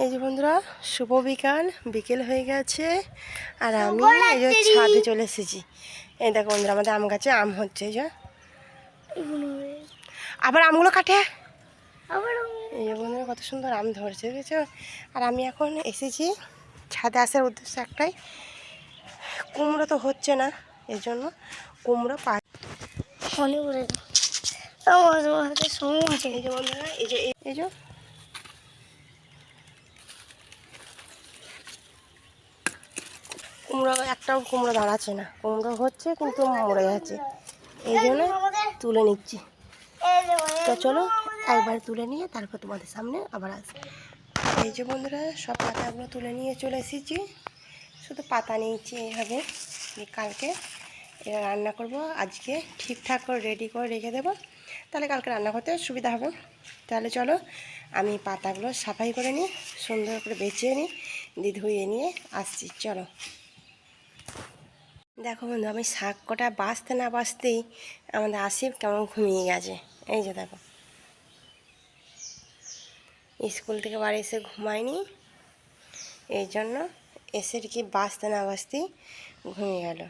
এই যে বন্ধুরা, শুভ বিকেল হয়ে গেছে আর আমি এই যে ছাদে চলে এসেছি। এই দেখো বন্ধুরা, আমাদের আম গাছে আম হচ্ছে। এই যে আবার আমগুলো কাটে, এই যে বন্ধুরা কত সুন্দর আম ধরছে, বুঝেছো? আর আমি এখন এসেছি ছাদে আসার উদ্দেশ্য একটাই, কুমড়ো তো হচ্ছে না, এই জন্য কুমড়ো এই যে বন্ধুরা, এই যে কুমড়ো, একটাও কুমড়ো দাঁড়াচ্ছে না, কুমড়ো হচ্ছে কিন্তু মরে যাচ্ছে, এই জন্য তুলে নিচ্ছি। তো চলো একবার তুলে নিয়ে তারপর তোমাদের সামনে আবার আসবো। এই যে বন্ধুরা, সব পাতাগুলো তুলে নিয়ে চলে এসেছি, শুধু পাতা নিয়েছি এইভাবে। কালকে এরা রান্না করব, আজকে ঠিকঠাক করে রেডি করে রেখে দেবো, তাহলে কালকে রান্না করতে সুবিধা হবে। তাহলে চলো আমি পাতাগুলো সাফাই করে নিই, সুন্দর করে বেছিয়ে নিই, দিয়ে ধুয়ে নিয়ে আসছি। চলো দেখো বন্ধু, আমি শাক কটা বাছতে না বাছতেই আমাদের আসিফ কেমন ঘুমিয়ে গেছে। এই যে দেখো, স্কুল থেকে বাড়ি এসে ঘুমায়নি, এই জন্য এসে কি বাছতে না বাছতেই ঘুমিয়ে গেল।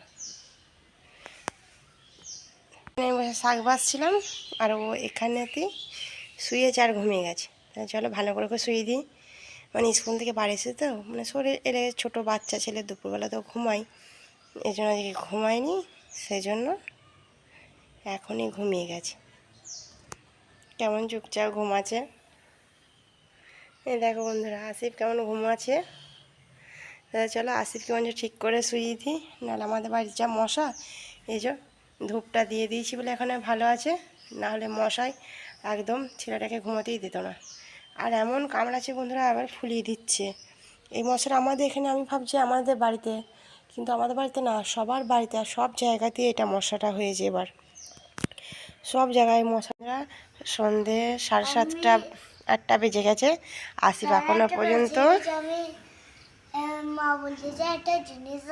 আমি বসে শাক বাছছিলাম আর ও এখানেতেই শুয়েছে আর ঘুমিয়ে গেছে। তাই চলো ভালো করে শুয়ে দিই, মানে স্কুল থেকে বাড়ি এসে তো মানে শরীর এলে, ছোটো বাচ্চা ছেলে দুপুরবেলা তো ঘুমাই, এই জন্য আজকে ঘুমায়নি, সেই জন্য এখনই ঘুমিয়ে গেছে, কেমন চুপচাপ ঘুমাচ্ছে। এই দেখো বন্ধুরা, আসিফ কেমন ঘুমাচ্ছে। চলো আসিফকে মানে ঠিক করে শুয়ে দিই, নাহলে আমাদের বাড়ির যা মশা। এই যে ধূপটা দিয়ে দিয়েছি বলে এখানে ভালো আছে, নাহলে মশাই একদম ছেলেটাকে ঘুমাতেই দিত না। আর এমন কামড়াচ্ছে বন্ধুরা, আবার ফুলিয়ে দিচ্ছে এই মশাটা আমাদের এখানে। আমি ভাবছি আমাদের বাড়িতে, কিন্তু আমাদের বাড়িতে না, সবার বাড়িতে আর সব জায়গাতেই এটা মশাটা হয়েছে এবার, সব জায়গায় মশারা। সন্ধে 7:30 8টা বেজে গেছে, আসিফ এখনো পর্যন্ত। মা বলছে যে একটা জিনিস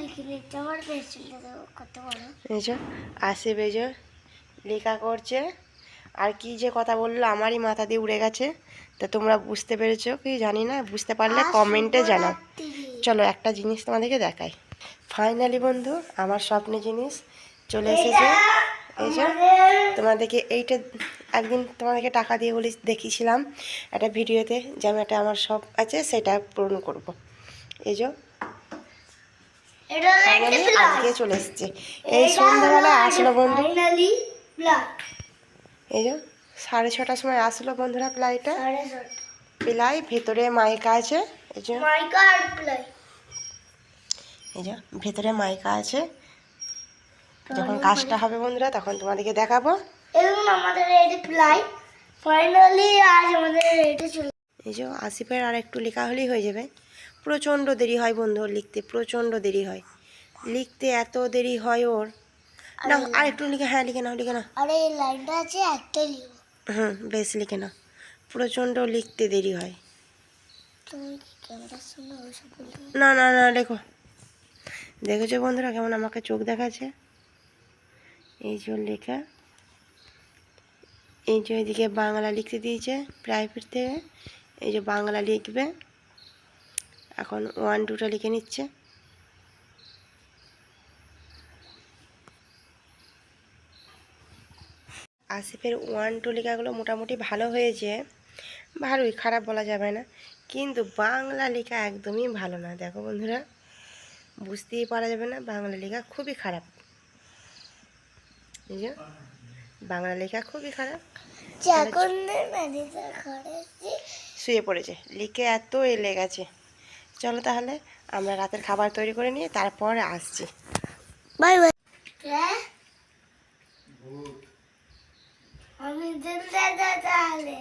লিখে নিতে আমার পেন্সিলটা কত বড়। এই যে আসিফ এই যে লেখা করছে, আর কি যে কথা বললো আমারই মাথা দিয়ে উড়ে গেছে। তো তোমরা বুঝতে পেরেছো কি জানি না, বুঝতে পারলে কমেন্টে জানাও। চলো একটা জিনিস তোমাদেরকে দেখাই। ফাইনালি বন্ধু, আমার স্বপ্নের জিনিস চলে এসেছে। এই যে তোমাদেরকে এইটা একদিন তোমাদেরকে টাকা দিয়ে বলে দেখিয়েছিলাম একটা ভিডিওতে, যে আমি একটা আমার শখ আছে সেটা পূরণ করব। এই যে আজকে চলে এসছে, এই সন্ধ্যাবেলায় আসলো বন্ধু। এই যে 6:30টার সময় আসলো বন্ধুরা প্লাইটা, প্লাই ভেতরে মাইকা আছে। এই যে এই যে ভেতরে মাইকা আছে, যখন কাজটা হবে বন্ধুরা তখন তোমাদেরকে দেখাবো। আমাদের রেডি প্লাই ফাইনালি আজ আমাদের রেডি চলে। এই যে আসিফের আর একটু লেখা হলেই হয়ে যাবে। প্রচণ্ড দেরি হয় বন্ধু লিখতে, প্রচণ্ড দেরি হয় লিখতে, এত দেরি হয় ওর। না আর একটু লিখে, হ্যাঁ লিখে নাও, লিখে নাও। আরে এই লাইনটা আছে একটা লিখো। বেশ লিখে নাও, প্রচণ্ড লিখতে দেরি হয়। তুমি কি ক্যামেরার সামনে ওইসব বলতে? না না না, লেখো। দেখেছো বন্ধুরা কেমন আমাকে চোখ দেখাচ্ছে। এই যে লেখা, এই যে এদিকে বাংলা লিখতে দিয়েছে প্রাইভেট থেকে, এই যে বাংলা লিখবে এখন, 1 2টা লিখে নিচ্ছে। আসিফের 1 2 লেখাগুলো মোটামুটি ভালো হয়েছে, ভালোই, খারাপ বলা যাবে না, কিন্তু বাংলা লেখা একদমই ভালো না। দেখো বন্ধুরা, বুঝতেই পারা যাবে না, বাংলা লেখা খুবই খারাপ। এই যে বাংলা লেখা খুবই খারাপ। শুয়ে পড়েছে, লিখে এত এলে গেছে। চলো তাহলে আমরা রাতের খাবার তৈরি করে নিয়ে তারপরে আসছি। Bye bye. আমি তাহলে